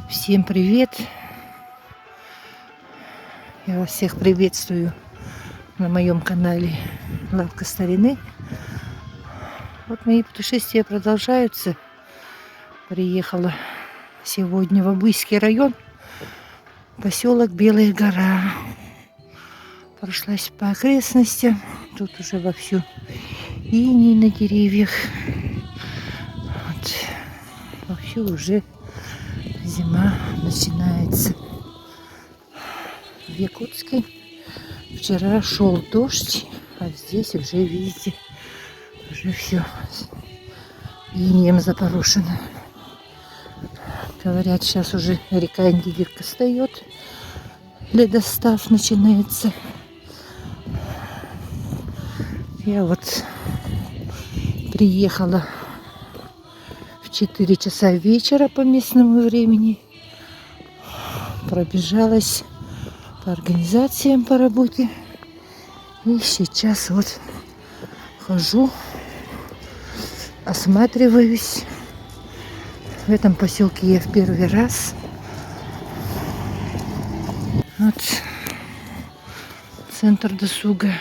Всем привет! Я вас всех приветствую на моем канале Лавка старины. Вот мои путешествия продолжаются. Приехала сегодня в Обыйский район, поселок Белая гора. Прошлась по окрестностям. Тут уже вовсю иней на деревьях. Вот. Вовсю уже зима начинается. В Якутске вчера шел дождь, а здесь уже, видите, уже все инеем запорошено. Говорят, сейчас уже река Индигирка встает, ледостав начинается. Я вот приехала в 4 часа вечера по местному времени, пробежалась по организациям по работе. И сейчас вот хожу, осматриваюсь. В этом поселке я в первый раз. Вот центр досуга.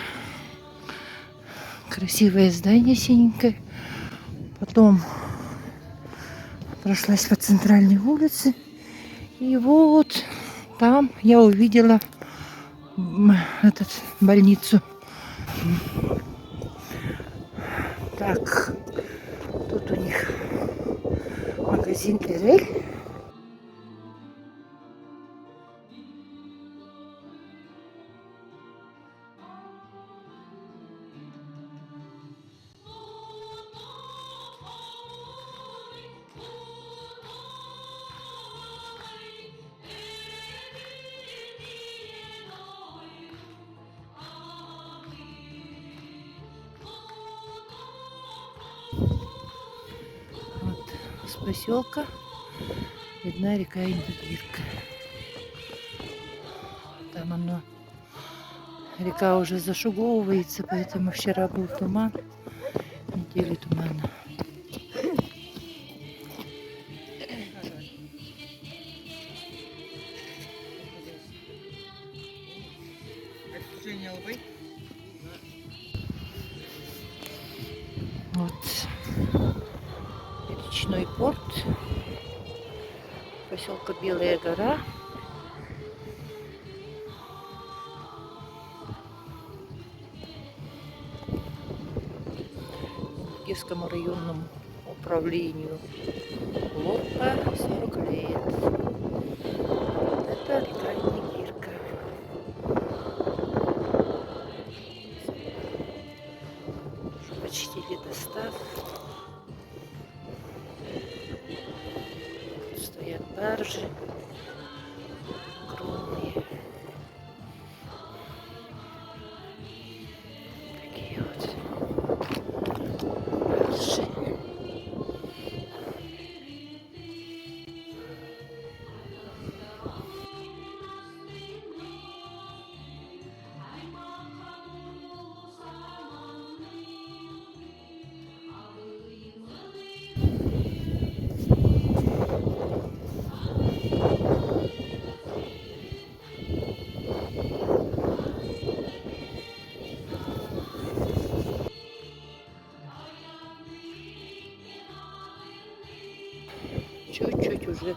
Красивое здание синенькое. Потом прошлась по центральной улице. И вот там я увидела больницу. Так, тут у них магазин Эрель. Вот с поселка видна река Индигирка. Там оно, река уже зашуговывается, поэтому вчера был туман, неделю тумана. Вот речной порт поселка Белая гора. Индигирскому районному управлению ЛОПа 40 лет. Это река Индигирка. Уже почти ледостав. Тут стоят баржи огромные. Такие вот баржи. Чуть-чуть уже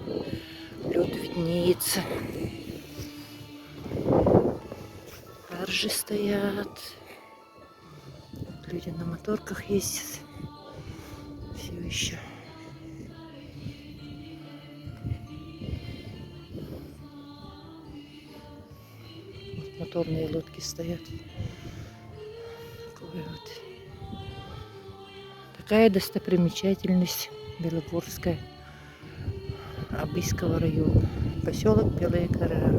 лед виднеется. Баржи стоят. Люди на моторках ездят. Все еще. Вот моторные лодки стоят. Такая достопримечательность Белогорская Обыйского района. Поселок Белая гора.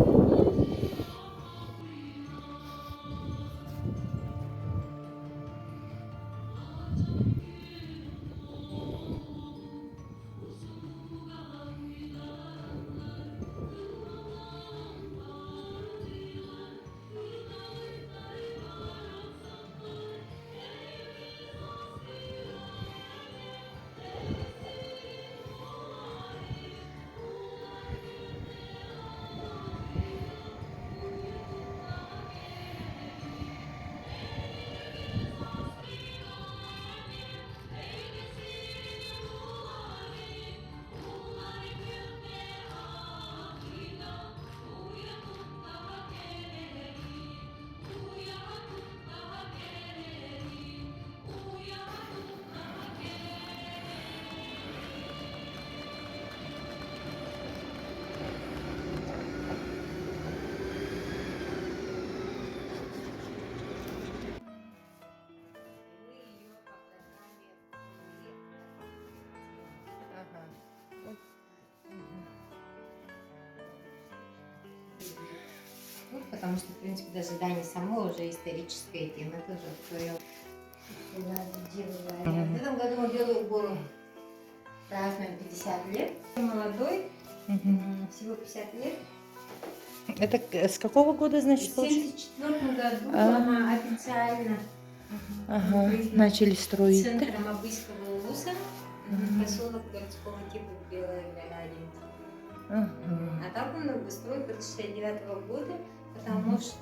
потому что, в принципе, даже здание само уже историческая тема тоже в своем. В этом году мы Белую гору празднуем 50 лет. Молодой, всего 50 лет. Это с какого года, В значит, получается? 1974 году она официально Начали строить. центром Абыйского улуса, поселок городского типа Белая гора 1. А так он стройка 1969 года, потому что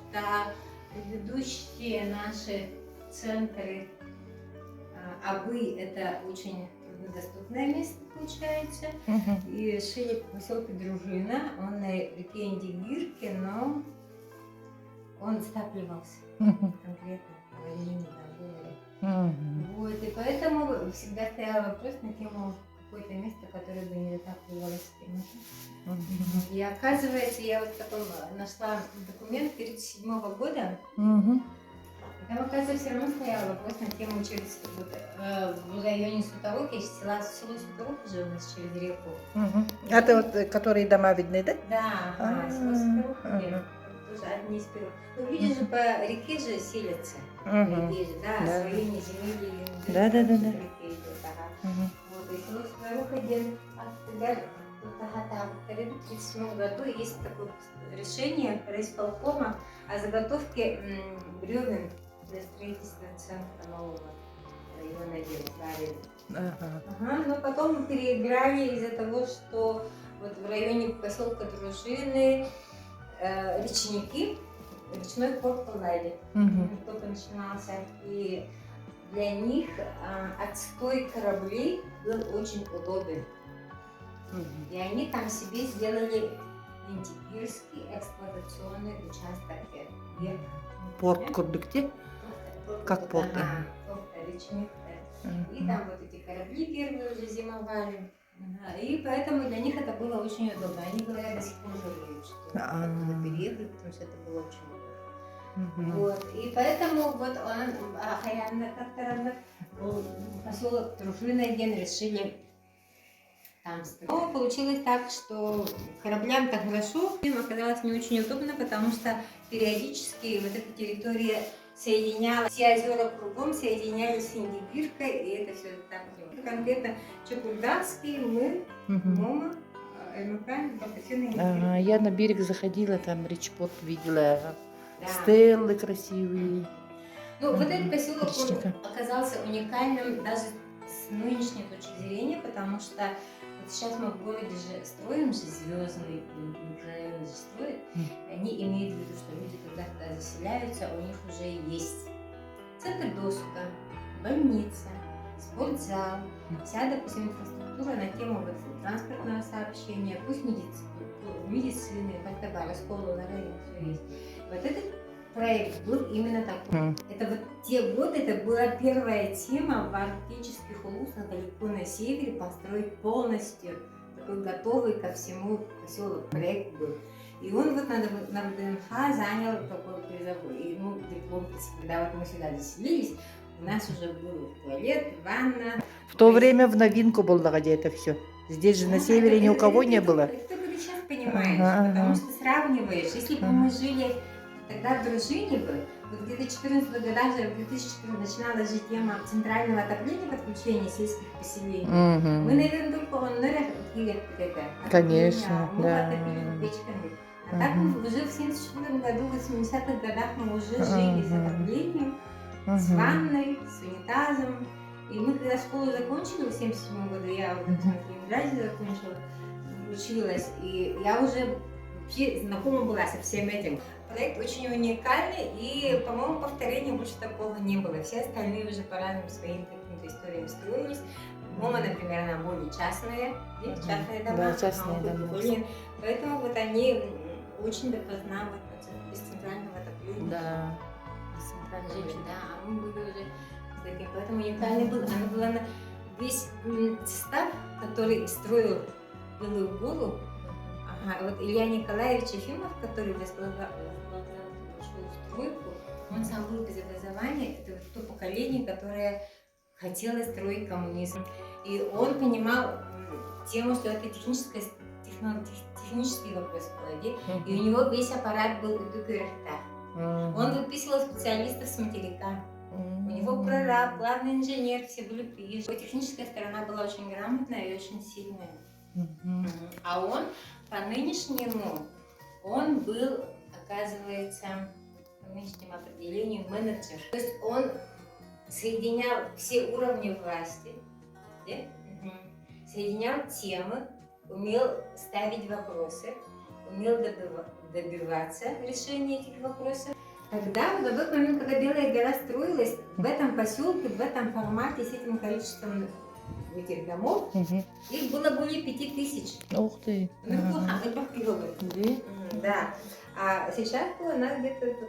предыдущие наши центры Абы это очень труднодоступное место получается. И решили в поселке Дружина, он на реке Индигирке, но он затапливался конкретно по войне там было. Вот, и поэтому всегда стоял вопрос на тему какое-то место, которое бы не затапливалось. И оказывается, я вот потом нашла документ 1937 года. Там, оказывается, все равно стоял вопрос на тему через вот, в районе Сутарук, есть село Сутарук уже у нас через реку. Это вот, которые дома видны, да? Да, село Сутарук, тоже одни из первых. Ну, видишь же, по реке же селятся. Людей же, да, освоение земли. Да. Вот, и село Сутарук один, там, в 1937 году есть такое решение райисполкома о заготовке бревен для строительства центра нового района делали. Но потом мы переиграли из-за того, что вот в районе поселка Дружины речники, речной порт Палали, только начинался, и для них отстой кораблей был очень удобен. И они там себе сделали Индигирский эксплуатационный участок. Порт где? Как порт? Порт речных. И там вот эти корабли первые уже зимовали. И поэтому для них это было очень удобно. Они говорят, до сих пор жалеют, что надо переехать, потому что это было очень удобно. Вот. И поэтому вот поселок Дружина один решили там строить. Но получилось так, что кораблям-то хорошо, им оказалось не очень удобно, потому что периодически вот эта территория соединялась, все озера кругом соединялись с Индигиркой, и это все так. Конкретно Чекурданский, мы, Мома, я на берег заходила, там речпорт видела, стеллы красивые. Ну, вот этот поселок оказался уникальным даже с нынешней точки зрения, потому что вот сейчас мы в городе же строим же звездный, районы же строят, они имеют в виду, что люди, когда туда заселяются, у них уже есть центр досуга, больница, спортзал, вся, допустим, инфраструктура на тему вот транспортного сообщения, пусть медицины, как-то школу на районе, все есть. Вот этот проект был именно такой. Это вот те годы, это была первая тема в арктических улусах далеко на севере построить полностью такой готовый ко всему поселок. Проект был. И он вот на ВДНХ занял такой призовой, диплом. Когда вот мы сюда заселились, у нас уже был туалет, ванна. В то время в новинку было где это все. Здесь же на севере ни у кого не было. Ты только сейчас понимаешь, потому что сравниваешь. Если бы мы жили тогда в Дружине бы, вот где-то в 2014 годах, в 2014 начинала же тема центрального отопления, подключения сельских поселений. Мы, наверное, только это. Конечно, да. Печками. А так мы уже в 1974 году, в 80-х годах мы уже жили с отоплением, с ванной, с унитазом. И мы когда школу закончили в 1977 году, я вот в Ленинграде закончила, училась, и я уже вообще знакома была со всем этим. Проект очень уникальный, и, по-моему, повторения больше такого не было. Все остальные уже по разным своим каким-то историям строились. Мома, например, она более частные дома. Да, частные дома. Поэтому вот они очень допоздна без центрального отопления. Да. Без центральной женщины, да, а мы были уже таким. Поэтому уникальный был. Она была на весь состав, который строил Белую гору. Вот Илья Николаевич Ефимов, который возглавлял стройку, он сам был без образования, это вот то поколение, которое хотело строить коммунизм. И он понимал тему, что это технический вопрос проводил, и у него весь аппарат был у Дюкерта. Он выписывал специалистов с материка. У него прораб, главный инженер, все были приезжие. Техническая сторона была очень грамотная и очень сильная. А он по нынешнему, он был, оказывается, по нынешнему определению менеджер. То есть он соединял все уровни власти, да? Соединял темы, умел ставить вопросы, умел добиваться решения этих вопросов. Тогда, вот в тот момент, когда Белая гора строилась, в этом поселке, в этом формате, с этим количеством этих домов, их было более 5000. Ух ты! Неплохо было. Да. А сейчас у нас где-то 2000.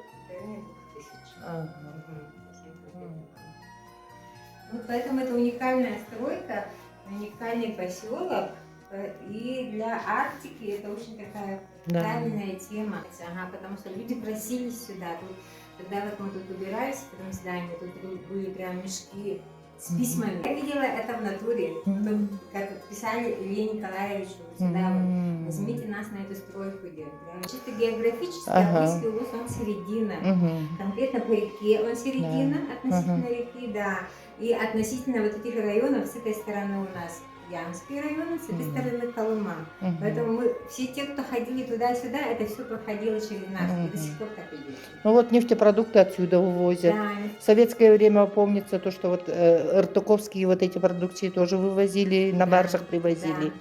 Вот поэтому это уникальная стройка, уникальный поселок. И для Арктики это очень такая правильная тема, потому что люди просились сюда. Когда вот мы тут убирались в этом здании, тут были прям мешки с письмами. Я видела это в натуре, как писали Илье Николаевичу сюда, вот, возьмите нас на эту стройку. Чисто географически Арктический улус, он середина, конкретно по реке он середина, относительно реки, да, и относительно вот этих районов, с этой стороны у нас Ямские районы, с этой стороны Колыма. Поэтому мы, все те, кто ходили туда-сюда, это все проходило через нас, и до сих пор так и есть. Ну вот нефтепродукты отсюда вывозят. Да. В советское время помнится то, что вот ртуковские вот эти продукции тоже вывозили, на баржах привозили.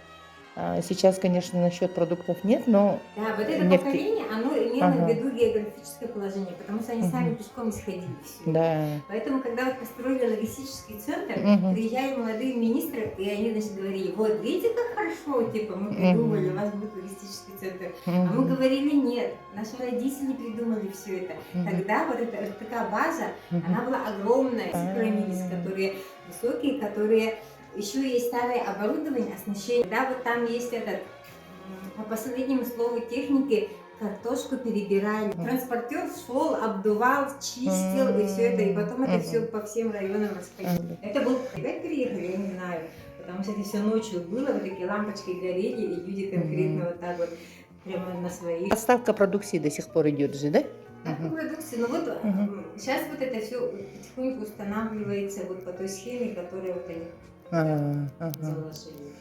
Сейчас, конечно, насчет продуктов нет, но... Да, вот это поколение, оно имело в виду географическое положение, потому что они сами пешком исходили все. Да. Поэтому, когда вот построили логистический центр, приезжали молодые министры, и они, значит, говорили, вот, видите, как хорошо, типа, мы придумали, у вас будет логистический центр. А мы говорили, нет, наши родители придумали все это. Тогда вот эта РТК база, она была огромная, с пирамидами, которые высокие, которые... Еще есть старое оборудование, оснащение. Да, вот там есть этот, по последнему слову техники, картошку перебирали. Транспортер шел, обдувал, чистил и все это. И потом это все по всем районам расходило. Это был, опять переехали, я не знаю, потому что это все ночью было, вот такие лампочки горели, и люди конкретно вот так вот, прямо на своих. Поставка продукции до сих пор идет же, да? Продукции. Ну вот сейчас вот это все потихоньку устанавливается вот по той схеме, которая вот они заложили.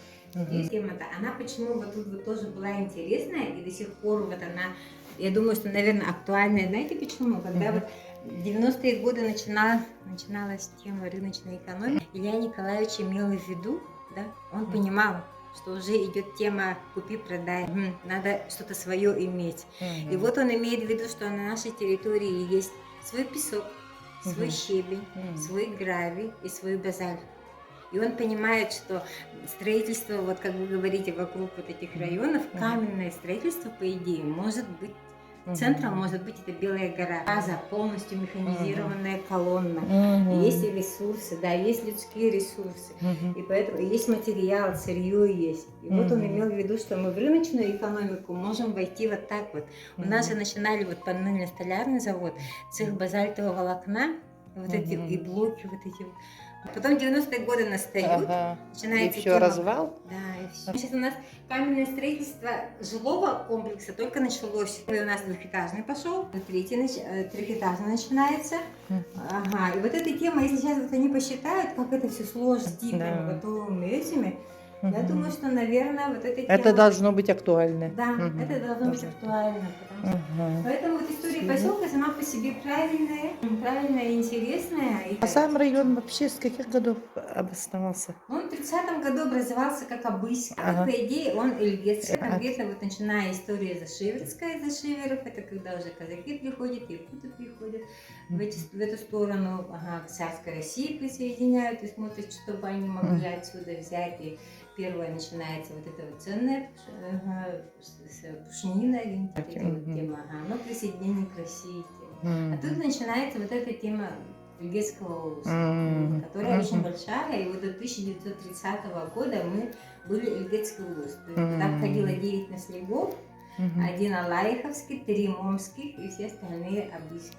И тема-то, она почему вот тут вот тоже была интересная, и до сих пор вот она, я думаю, что, наверное, актуальная. Знаете почему? Когда вот в 90-е годы начиналась тема рыночной экономики, Илья Николаевич имел в виду, да, он понимал, что уже идет тема купи-продай, надо что-то свое иметь. И вот он имеет в виду, что на нашей территории есть свой песок, свой щебень, свой гравий и свой базальт. И он понимает, что строительство, вот как вы говорите, вокруг вот этих районов, каменное строительство, по идее, может быть, центром может быть это Белая гора. База, полностью механизированная колонна. Есть и ресурсы, да, есть людские ресурсы. И поэтому есть материал, сырье есть. И вот он имел в виду, что мы в рыночную экономику можем войти вот так вот. У нас же начинали вот панельно-столярный завод, цех базальтового волокна, вот эти и блоки, вот эти. Потом 90-е годы настают, начинается и все развал. Да, и все. Сейчас у нас каменное строительство жилого комплекса только началось. И у нас двухэтажный пошел, трехэтажный начинается. И вот эта тема, если сейчас вот они посчитают, как это все сложно с типами, готовыми этими, я думаю, что, наверное, вот эта тема... Это должно быть актуально. Да, это должно быть актуально. Поэтому вот история поселка сама по себе правильная и интересная. А сам район вообще с каких годов обосновался? Он в 30-м году образовался как Обыськ. По идее, он Эльгетский. Конкретно вот начиная история Зашиверская, Зашиверов, это когда уже казаки приходят, якуты приходят в эту сторону, к царской России присоединяют и смотрят, чтобы они могли отсюда взять. И первое начинается вот эта вот ценная пушнина, тема, но присоединение к России. А тут начинается вот эта тема Эльгетского улуса, которая очень большая, и вот до 1930 года мы были Эльгетский улус. То есть туда входило 9 наследов, 1 Алаиховский, 3 Момских и все остальные Обыськи.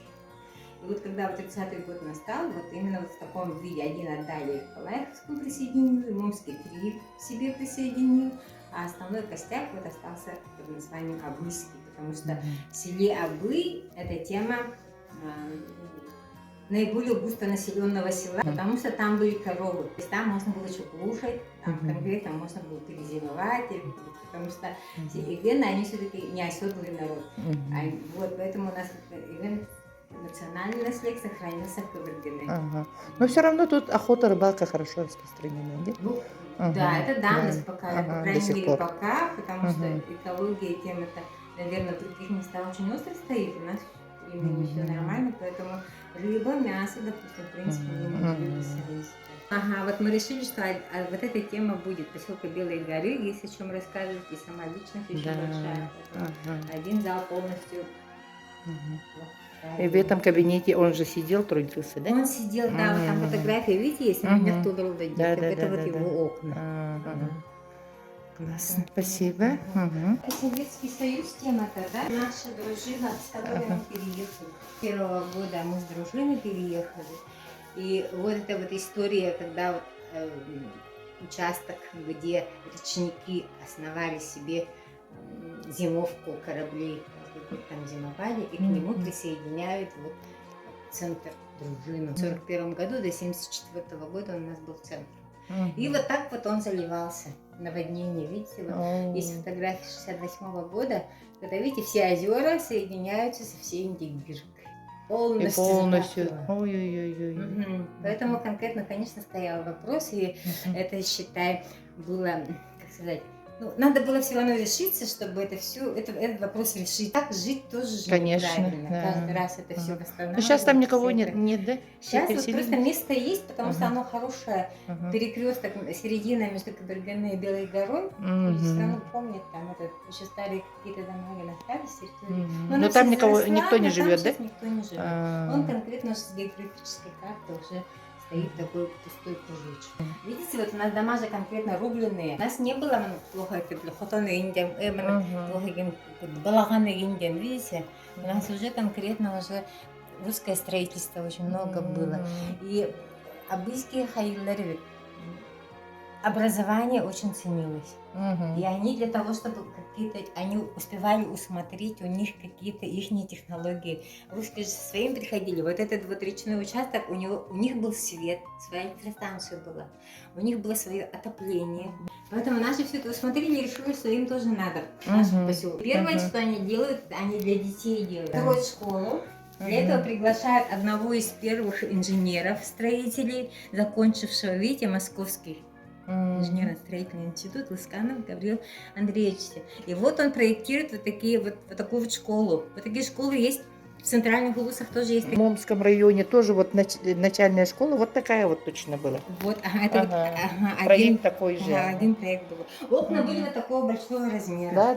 И вот когда вот 30-й год настал, вот именно вот в таком виде один отдали в Калаевском присоединил, Мумский 3 к себе присоединил, а основной костяк вот остался под названием Абыйский, потому что в селе Абый эта тема наиболее густонаселенного села, потому что там были коровы, то есть там можно было что кушать, там конкретно можно было перезимовать, потому что Игены, они все-таки не оседлый народ. Вот, поэтому у нас национальный наследие сохранился в Кабардине. Но все равно тут охота, рыбалка хорошо распространена, да? Ну, да, это данность пока, по крайней мере, пор. пока, потому что экология и тема-то, наверное, в других местах очень остро стоит, у нас именно все нормально, поэтому рыба, мясо, допустим, в принципе, не могли зависеть. Ага, вот мы решили, что вот эта тема будет поселка Белой горы, есть о чем рассказывать, и сама личность еще большая. Один зал полностью. И в этом кабинете он же сидел, трудился, да? Он сидел, да, вот там фотография, видите, есть, у меня в Тудорова, Да, это вот его окна. Классно, спасибо. Это Советский Союз тема-то, да? Наша дружина, с которой мы переехали. С первого года мы с дружиной переехали. И вот эта вот история, когда вот, участок, где речники основали себе зимовку кораблей, там зимовали, и к нему присоединяют вот центр дружины. В 1941 году до 1974 года у нас был центр. И вот так вот он заливался. Наводнение, видите, вот есть фотографии 68 года, когда, видите, все озера соединяются со всей Индией биркой. Полностью. Ой-ой-ой. Поэтому конкретно, конечно, стоял вопрос, и это, считай, было, как сказать, ну, надо было все равно решиться, чтобы это все, этот вопрос решить. Так жить тоже же неправильно. Да. Каждый раз это все восстанавливать. Ну, сейчас там никого нет, да? Сейчас вот просто место есть, потому что оно хорошее. Перекресток, середина между Кабардиной и Белой горой. Все равно помнят, там этот, еще старые какие-то дома остались территории. Но там никто не живет, да? Никто не живет. Он конкретно с географической карты уже стоит такой пустой кружочек. Видите, вот у нас дома же конкретно рубленые. У нас не было плохо хотоны индиан, плохо балаганы индиан, видите? У нас уже конкретно уже русское строительство очень много было. И абыйские хаиллары, образование очень ценилось. И они для того, чтобы они успевали усмотреть у них какие-то их технологии. Русские же со своим приходили. Вот этот вот речной участок, у них был свет, своя электростанция была, у них было свое отопление. Поэтому наши все это усмотрели и решили, что им тоже надо наш поселок. Первое, что они делают, они для детей делают. Строят школу. Для этого приглашают одного из первых инженеров-строителей, закончившего, видите, московский инженерно-строительный институт, Лысканов Гавриил Андреевич. И вот он проектирует вот такую вот школу. Вот такие школы есть в центральных улусах, тоже есть. В Момском районе тоже вот начальная школа вот такая вот точно была. Вот, это проект такой же. Один проект был. Окна были вот такого большого размера. Да.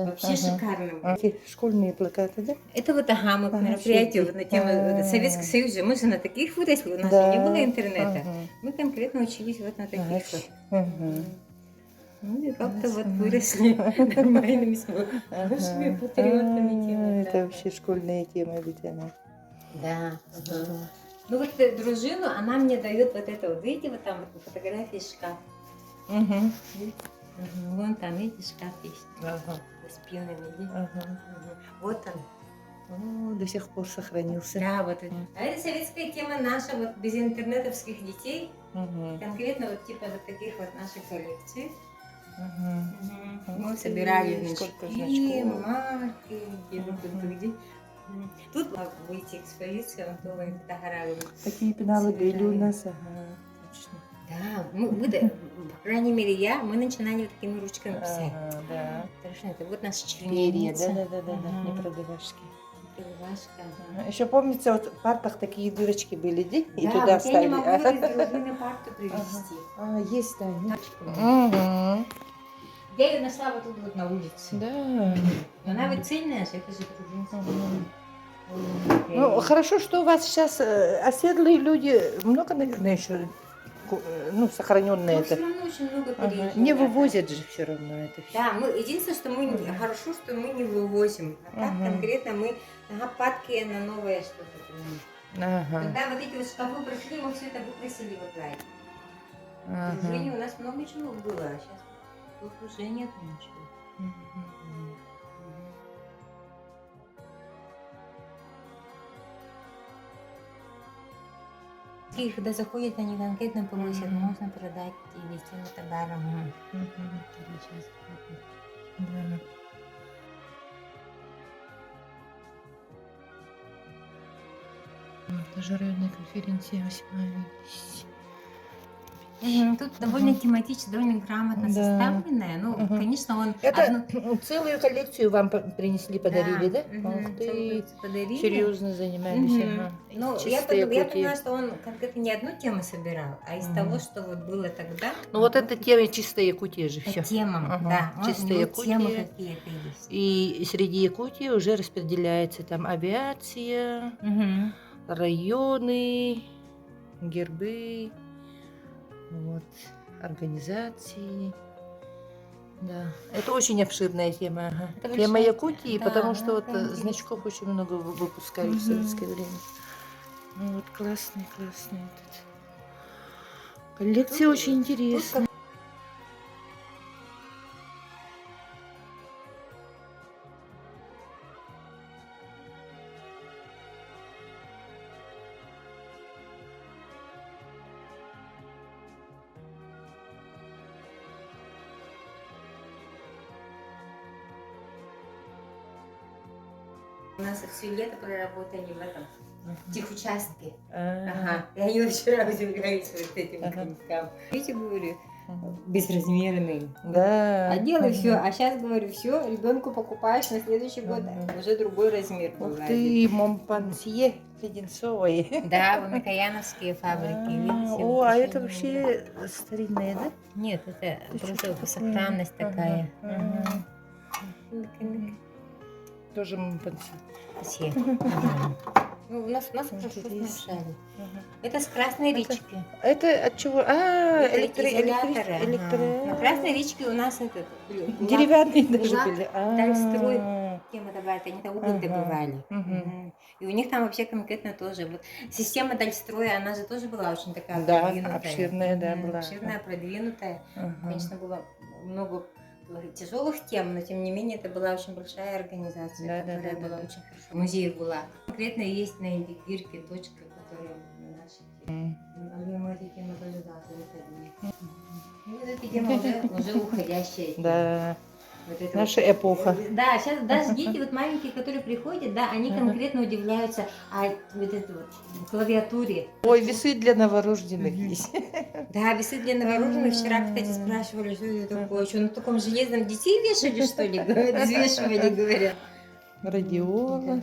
Вообще шикарно было. Школьные плакаты, да? Это вот, мы мероприятие вот на тему Советский Союз. Мы же на таких выросли, у нас же не было интернета. Мы конкретно учились вот на таких вот. Ну и как-то вот выросли нормальными, хорошими патриотами. Это вообще школьная тема, ведь она. Да. Ну вот дружину, она мне дает вот это вот, видите, вот там вот фотографии шкаф. Вон там, видите, шкаф есть. За спинами, видите? Вот он. До сих пор сохранился. Да, вот это. А это советская тема наша, вот без интернетовских детей. Конкретно вот типа вот таких вот наших коллекций. Мы собирали значки, марки, где. Тут выйти экспозицию, Антона Тахаравина. Такие пеналы были у нас. Точно. Да, мы, по крайней мере, мы начинали вот такими ручками писать. Да. Страшно, это вот наша Перья, чернильница. да, не продавашки. Продавашка. Еще помните, вот в партах такие дырочки были, да? И Да, туда вот я не могу ставили. из дружины парту привезти. Есть, да. Я ее нашла вот тут вот на улице. Да. Она ведь цельная, это же дружинская. Ну, хорошо, что у вас сейчас оседлые люди, много, наверное, еще, сохраненные Все это. равно очень много переезжает. Не вывозят же все равно это все. Да, единственное, что мы хорошо, что мы не вывозим. А так конкретно мы падки на новое что-то. Ага. Когда вот эти вот шкафы прошли, мы все это выкрасили во платье. Ага. Окружение у нас много чего было, а сейчас тут уже нет ничего. Мгм. И когда заходят, они конкретно просят, Мгм. можно продать или с тем товаром. Мгм. Или сейчас Да. Международная конференция 8 видись. Тут довольно тематично, довольно грамотно Да. составленная. Ну, Мгм. конечно, он Это целую коллекцию вам принесли, подарили, да? Мгм, Ух целую ты, коллекцию подарили. серьезно занимались, Мгм. ага. Ну, Чистые я кутии. поняла, что он конкретно не одну тему собирал, а из Мгм. того, что вот было тогда. Ну вот это те чистые Якутия же по все. темам, Ага, да. У чистая него темы Якутия. какие-то есть. И среди Якутии уже распределяется там авиация, Мгм. районы, гербы, вот, организации. Да, это очень обширная тема. Ага. Это Тема большая Якутии, да, потому что вот это интересно. значков очень много выпускали в Мгм. советское время. Ну вот классный этот. Коллекция Тут- очень тут интересная. У нас все лето проработали в этом, в техучастке. Ага. Ага. И они вчера удивлялись вот этим Ага. конькам. Видите, говорю, Ага. безразмерные. Да. Одела Ага. все, а сейчас говорю, все, ребенку покупаешь на следующий год Ага. уже другой размер Ух был. ты, Монпансье леденцовые. Да, в Микояновские фабрики, видите? О, вот а ещё это не вообще старинные, да? Нет, это Ты чё, просто такое? сохранность Ага, такая. ага. Нык-нык. Тоже Монпансье. Все. Ну, у нас хорошо Интересно. смешали. Ага. Это с Красной Это- речки. Это от чего? Это изоляторы. электро... На Красной речке у нас этот Деревянные даже Гулаг, были. Дальстрой. А, Тема добавит, они там уголь ага. добывали. Мгм. Мгм. И у них там вообще конкретно тоже. Вот система Дальстроя, она же тоже была очень такая Да, продвинутая. обширная, да, была. Обширная, продвинутая. Ага. Конечно, было много тяжелых тем, но тем не менее это была очень большая организация, Да, да, которая да, да, была да. очень хорошо. Музей была. Конкретно есть на Индигирке точка, которая наши. Мы эти темы тоже завтра выходили. Ну, вот эти темы уже уходящие. темы. Да, Вот это наша вот. эпоха. Да, сейчас даже дети вот маленькие, которые приходят, да, они Ага. конкретно удивляются, а вот это вот клавиатуре. Ой, весы для новорожденных Мгм. есть. Да, весы для новорожденных. Вчера, кстати, спрашивали, что это такое, что на таком железном детей вешали, что ли, говорят, взвешивали, говорят. Радиола. Да.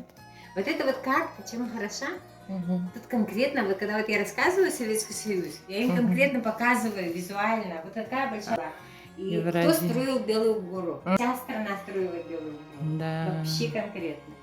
Вот эта вот карта, чем хороша? Мгм. Тут конкретно, вот когда вот я рассказываю Советский Союз, я им Мгм. конкретно показываю визуально, вот такая большая. И кто Евразия. строил Белую гору? Вся страна строила Белую гору. Да. Вообще конкретно.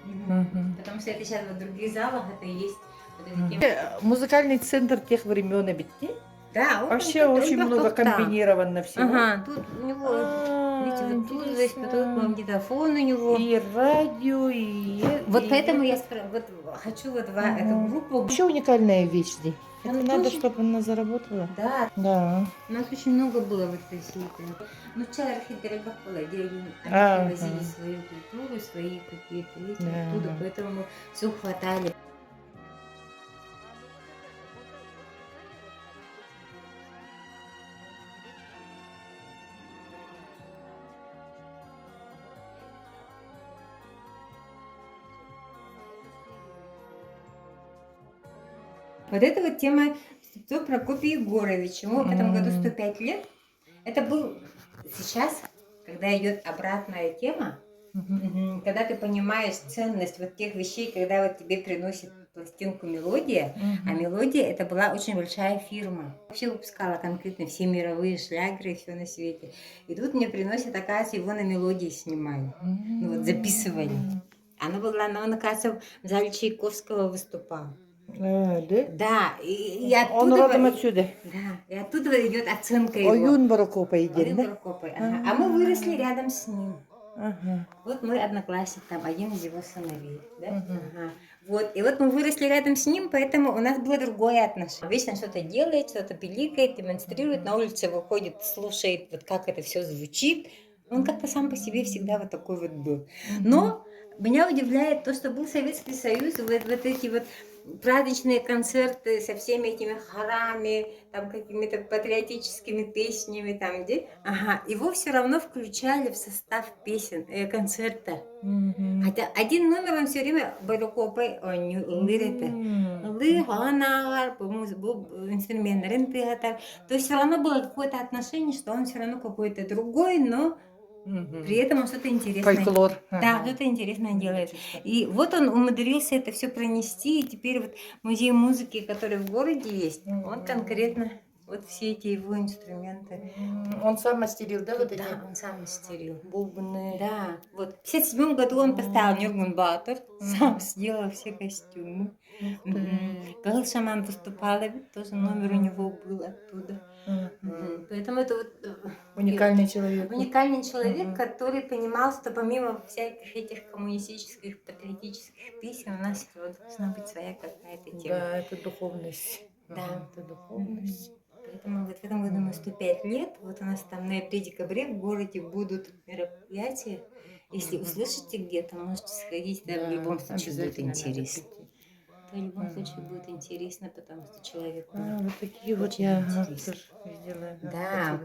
Мгм. Потому что это сейчас вот в других залах это и есть вот эти Мгм. темы. Музыкальный центр тех времен объясни. Да, он Вообще он очень много там. комбинировано всего. Ага, тут у него, видите, вот тут здесь потом магнитофон у него. И радио, и... Вот и поэтому я это. вот хочу вот Ага. эту группу. Вообще уникальная вещь здесь. Там Это надо, тоже- чтобы она заработала. Да, Да. у нас очень много было вот этой всей этой. Ну, вчера архидорогах было, где они Ага. привозили свою культуру, свои какие-то вещи Да. оттуда, поэтому все хватали. Вот эта вот тема Святой Прокопий Егорович, ему в этом году 105 лет. Это был сейчас, когда идет обратная тема, Мгм. когда ты понимаешь ценность вот тех вещей, когда вот тебе приносит пластинку мелодия, а Мгм. мелодия это была очень большая фирма. Вообще выпускала конкретно все мировые шлягеры, все на свете. И тут мне приносят, оказывается, его на мелодии снимали. Ну вот записывали. Она была, он, оказывается, в зале Чайковского выступал. А, да? Да, и Он оттуда, родом отсюда. да, и оттуда идет оценка его. Оюн Баракопа идет, Оюн да? Прокопий, ага. А мы выросли рядом с ним. Ага. Вот мой одноклассник, там один из его сыновей, да? Мгм. Ага. Вот, и вот мы выросли рядом с ним, поэтому у нас было другое отношение. Вечно что-то делает, что-то пиликает, демонстрирует, на улице выходит, слушает, вот как это все звучит. Он как-то сам по себе всегда вот такой вот был. Но меня удивляет то, что был Советский Союз, вот эти вот праздничные концерты со всеми этими хорами, там какими-то патриотическими песнями, там где, ага, его все равно включали в состав песен, концерта. Мгм. Хотя один номер он все время барокопой лырит. Лы, ганагар, инструмент, рентегатар. То есть все равно было какое-то отношение, что он все равно какой-то другой, но Мгм. при этом он что-то интересное. Фольклор. Да, Ага. что-то интересное делает. И вот он умудрился это все пронести, и теперь вот музей музыки, который в городе есть, он конкретно вот все эти его инструменты. Он сам мастерил, да, вот эти Да, он сам мастерил. бубны? Да, вот в 1957 году он поставил Нюргенбатор, сам сделал все костюмы. Ух ты. Галил Шаман выступала, ведь тоже номер у него был оттуда. Мгм. Поэтому это вот Уникальный человек. уникальный человек, Мгм. который понимал, что помимо всяких этих коммунистических, патриотических песен, у нас всё равно должна быть своя какая-то тема. Да, это духовность. Да. Ага, это духовность. Поэтому вот в этом году мы 105 лет. Вот у нас там в ноябре-декабре в городе будут мероприятия. Если услышите где-то, можете сходить, это в любом случае будет обязательно надо интересно. прийти. Это в любом случае будет интересно, потому что человеку Вот такие вот очень я интересно. тоже видела. Да.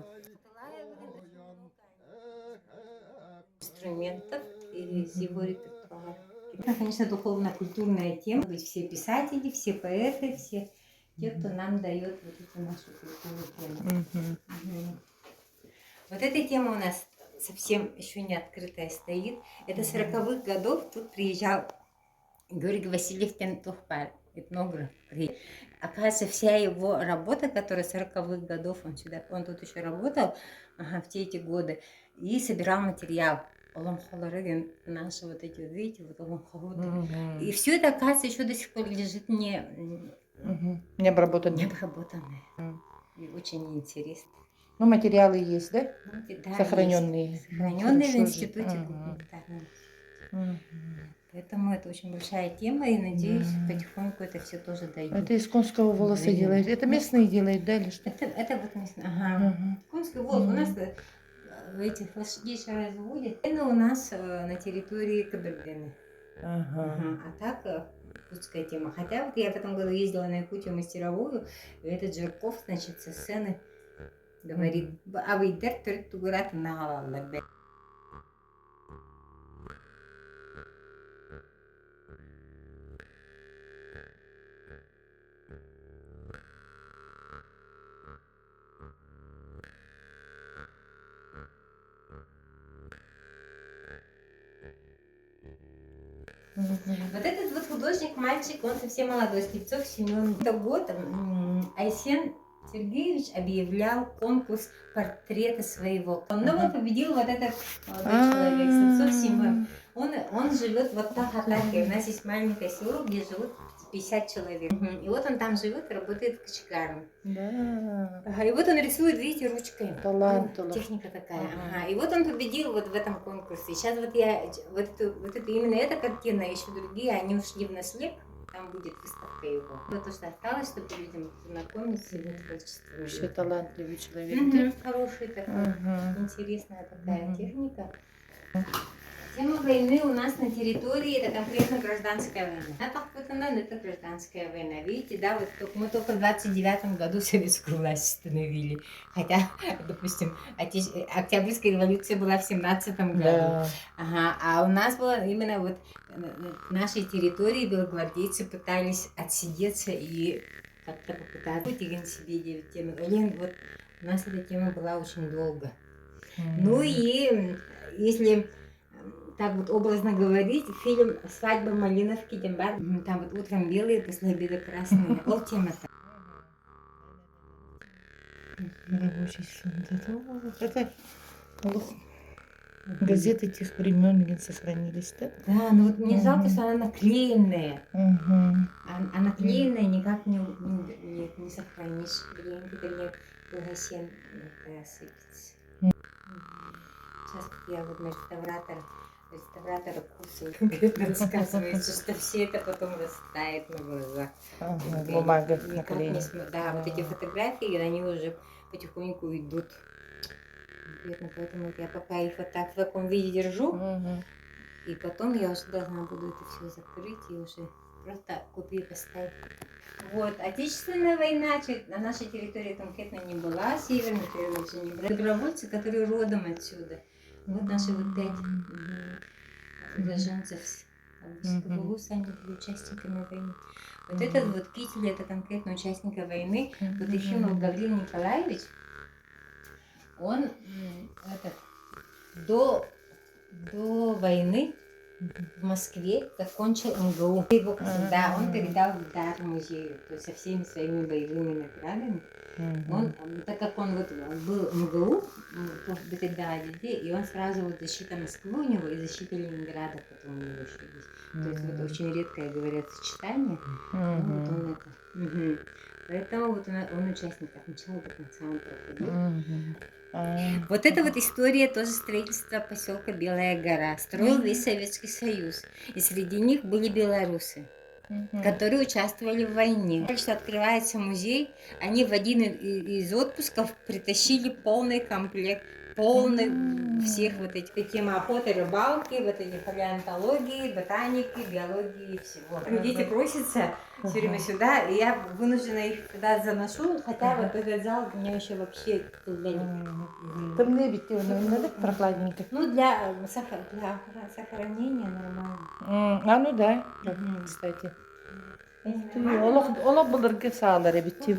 Инструментов из его репертуара. Это, конечно, духовно-культурная тема. Быть все писатели, все поэты, все те, кто нам дает вот эту нашу культурную тему. Мгм. Вот эта тема у нас совсем еще не открытая стоит. Это 40-х годов. Тут приезжал Георгий Васильев Тентухпар, этнограф. Оказывается, вся его работа, которая 40-х годов, он тут еще работал в те эти годы и собирал материал. Наши вот эти, видите, вот олонхоруды. И все это, оказывается, еще до сих пор лежит Не обработанный. необработанное. И очень интересно. Ну, материалы есть, да? Да, Сохраненные. есть. Сохраненные в Хорошо же. институте Ага. гуманитарном. Мгм. Поэтому это очень большая тема, и надеюсь, потихоньку это все тоже дойдет. Это из конского волоса делают. Это местные делают, да, или что? Это вот местно. Ага. Конский волос. У нас этих лошадей же разводят. Это у нас на территории Кабардино. Ага. А так якутская тема. Хотя вот я в этом году ездила на Якутию мастеровую, и этот Жирков, значит, со сцены говорит, а вы идете тугурат на Вот этот вот художник, мальчик, он совсем молодой, Слепцов Семен. Это год Айсен Сергеевич объявлял конкурс портрета своего. Но он победил вот этот молодой человек, Слепцов Семен. Он живет вот в Тахатаке. У нас есть маленькое село, где живут 50 человек. И вот он там живет и работает кочегаром. Да. И вот он рисует, видите, ручкой. Талантливо. Техника такая. И вот он победил вот в этом конкурсе. Сейчас вот я, именно эта картина, еще другие, они ушли в наслед. Там будет выставка его. Вот то, что осталось, чтобы людям познакомиться с его творчеством. Вообще талантливый человек. Хороший такой, интересная такая техника. Тема войны у нас на территории, это конкретно гражданская война. Это гражданская война. Видите, да, вот мы только в 29 году советскую власть установили. Хотя, допустим, Октябрьская революция была в 17 году. Да. А у нас было именно вот в нашей территории белогвардейцы пытались отсидеться и как-то попытаться выйти себе тему. Вот у нас эта тема была очень долго. Ну и если так вот образно говорить, фильм «Свадьба Малиновки», там вот утром белые, после обеда красные. Вот тема-то. Рабочий суд. Это газеты тех времен сохранились, да? Да, но вот мне жалко, что она наклеенная. А наклеенная никак не сохранишь. Где-нибудь нет, полосен осыпется. сейчас я вот на реставратора курса рассказывается, что все это потом растает на глазах. Ага, бумага Никак не наклеена. да, вот эти фотографии, они уже потихоньку идут. Наверное, поэтому вот я пока их вот так в таком виде держу, Мгм. и потом я уже должна буду это все закрыть и уже просто копии поставить. Вот, Отечественная война на нашей территории конкретно не была, северной вообще не была. Добровольцы, которые родом отсюда. Вот наши вот 5 уроженцев с Лугуса, они были участниками войны. Вот этот вот китель, это конкретно участника войны. Вот Ефимов Гаврил Николаевич, он до войны в Москве закончил МГУ. Да, он передал дар музею, то есть со всеми своими боевыми наградами. Он, так как он вот был МГУ в Бетельдаде, и он сразу вот защита Москвы у него и защита Ленинграда потом у него еще есть. То есть вот очень редкое, говорят, сочетание. Ну, вот он это. Поэтому вот он участник от начала до конца он проходил. Вот это вот история тоже строительства поселка Белая гора. Строил весь Советский Союз. И среди них были белорусы, которые участвовали в войне. Так что открывается музей, они в один из отпусков притащили полный комплект, полный всех вот этих тем охоты, рыбалки, вот эти палеонтологии, ботаники, биологии и всего. Дети просятся все время сюда, и я вынуждена их туда заношу, хотя вот этот зал у меня еще вообще туда не... Там не бить его, надо прохладненько. Ну, для сохранения нормально. А ну да, кстати. Олог булырга саалар битти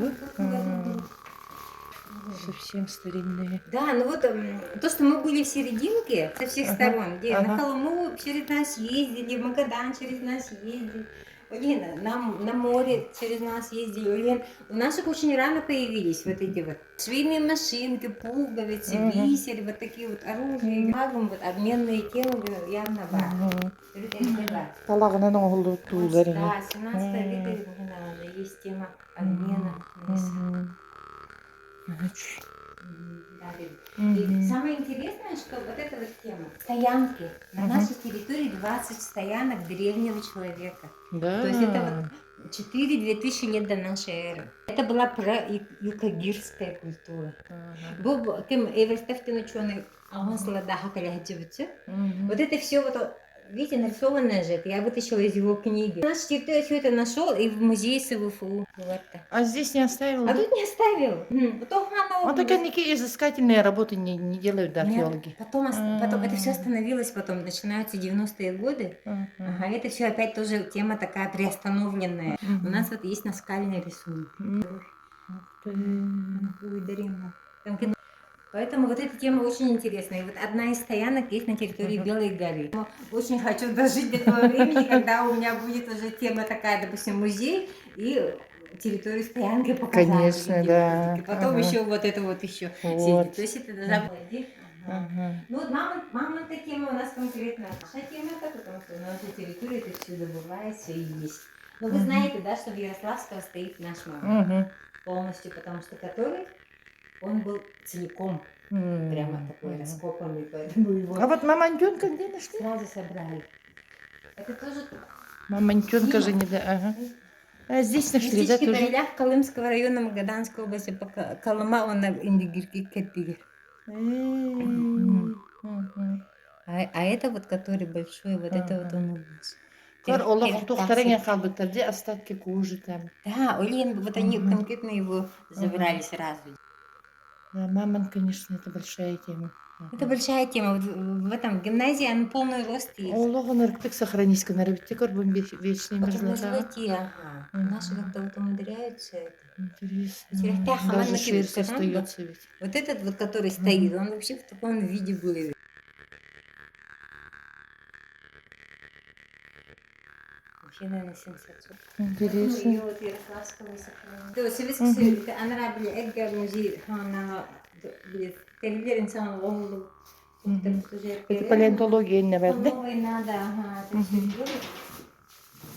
совсем старинные. Да, ну вот то, что мы были в серединке со всех сторон, где на Колыму через нас ездили, в Магадан через нас ездили, блин, на море через нас ездили, блин. У наших очень рано появились вот эти вот швейные машинки, пуговицы, бисер, вот такие вот оружия, вот обменные темы явно бар. Талагынан оңғылы туылар. Да, 17 века уже есть тема обмена. И самое интересное, что вот эта вот тема стоянки. На нашей территории 20 стоянок древнего человека. Да. То есть это вот 4-2000 лет до нашей эры. Это была про-юкагирская культура. Был кем эверстефтин ученый Алмаз-Ладаха Каляхаджевича. Вот это все вот, видите, нарисованное же, это я вытащила из его книги. Наш территория все это нашел и в музее СВФУ. А здесь не оставил? А тут не оставил. А так они изыскательные работы не делают, да, археологи. Нет, потом это все остановилось, потом начинаются 90-е годы. Ага, это все опять тоже тема такая приостановленная. У нас вот есть наскальный рисунок. Поэтому вот эта тема очень интересная. И вот одна из стоянок есть на территории Белой горы. Очень хочу дожить до того времени, когда у меня будет уже тема такая, допустим, музей и территорию стоянки показать. Конечно, да. И потом еще вот это вот еще. Вот. То есть это должна быть. Ну вот мама-то тема у нас конкретно. Наша тема, потому что на нашей территории это все добывается и есть. Но вы знаете, да, что в Ярославского стоит наш мама полностью, потому что который он был целиком прямо такой раскопанный, поэтому его... А вот мамонтенка где нашли? Сразу собрали. Это тоже... Мамонтенка же не... Ага. А здесь нашли, да, тоже? В Колымского района Магаданской области, Колыма, он на Индигирке Кепигер. А это вот, который большой, вот это вот он у нас. Олог тухтарыня калбыттар, где остатки кожи там. Да, Олен, вот они конкретно его забрали сразу. Да, мамонт, конечно, это большая тема. Это большая тема. В этом гимназии он полный рост есть. Олог он рыктык сохранись, на рыбте корбун вечный мерзлота. Ага. Наши как-то вот умудряются это. Интересно. Даже шерсть остается ведь. Вот этот вот, который стоит, он вообще в таком виде был. Вообще, наверное, сенсация. Интересно. Ее вот Ярославского сохранили. Советский Союз, она были Эдгар музей, она Тегелер инсан лонгу. Это палеонтология, наверное. Новый надо, ага, это все делать.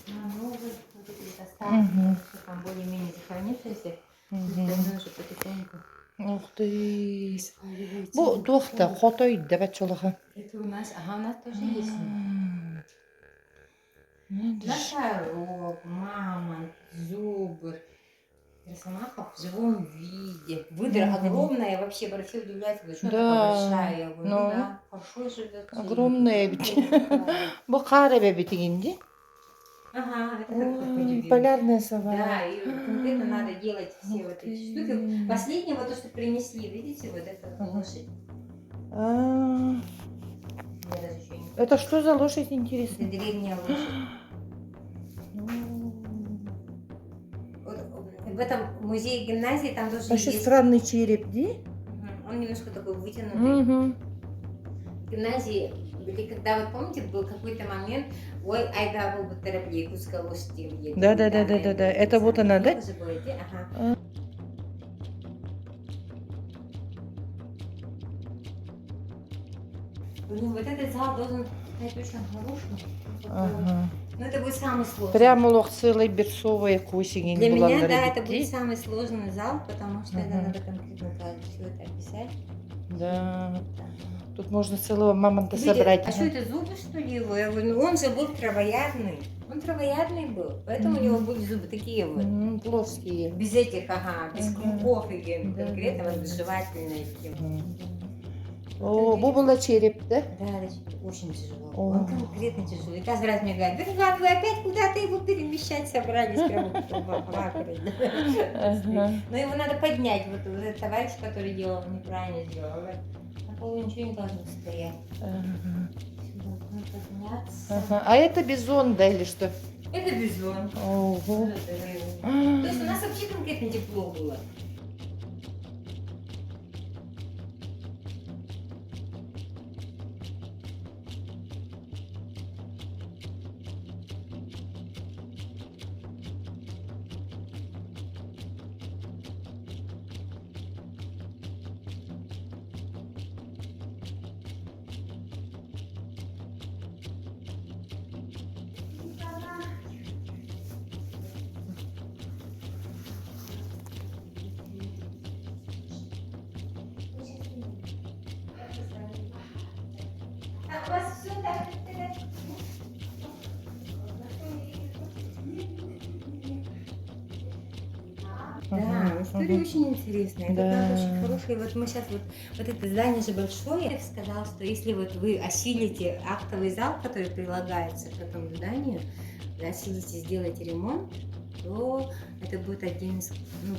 Новый, вот эти остатки, там более-менее сохранившиеся. Остальное уже потихоньку. Ух ты. Смотрите, Bu вот doğru такой. Xotoy evet çolağa. Это у нас, ага, у нас тоже есть. Надо же. Носорог, мамонт, зубр, росомаха в живом виде. Выдра Мгм. огромная, вообще все удивляются, говорят, что она Да, такая большая. Я говорю, ну ну. да, хорошо живет. Огромные ведь. Bu Карабе битигинди. Ага, это как Ой, крокодил. полярная сова. Да, и конкретно надо делать все Ух вот ты. эти штуки. Последнее, вот то, что принесли, видите, вот это Ага. лошадь. А, Я даже еще не... Это что за лошадь, Это интересно? древняя лошадь. Вот в этом музее гимназии там тоже Вообще есть. странный череп, да? Он немножко такой вытянутый. Угу. В гимназии, или когда, вот помните, был какой-то момент, ой, айда был бы терапия, куска лошади. Да. Это вот она, да? Ага. Блин, вот этот зал должен стать очень хорошим. Ага. Но это будет самый сложный. Прямо лохцелый берцовая кусигин. Для меня, да, это будет самый сложный зал, потому что это Ага. надо конкретно все это описать. Да. Тут можно целого мамонта Видите, собрать. а что это, зубы, что ли, его? Я говорю, ну он же был травоядный. Он травоядный был, поэтому у него были зубы такие вот. Плоские. Без этих, ага, без Ага. кругов и Да, конкретно да, вот да. жевательные такие. О, bu была череп, да? Да, это очень тяжело. О. Он конкретно тяжелый. И каждый раз мне говорят, да вы опять куда-то его перемещать собрались, прямо в вакууме. Ага. Но его надо поднять. Вот этот товарищ, который делал, неправильно сделал. На полу ничего не должно стоять. Ага. Сюда должно подняться. Ага. А это бизон, да, или что? Это бизон. Ого. То есть у нас вообще конкретно тепло было. А у вас все так? Да, история очень интересная. Это Да. правда очень хорошая. И вот мы сейчас вот это здание же большое. Я сказала, что если вот вы осилите актовый зал, который прилагается к этому зданию, осилите, сделаете ремонт, то это будет один из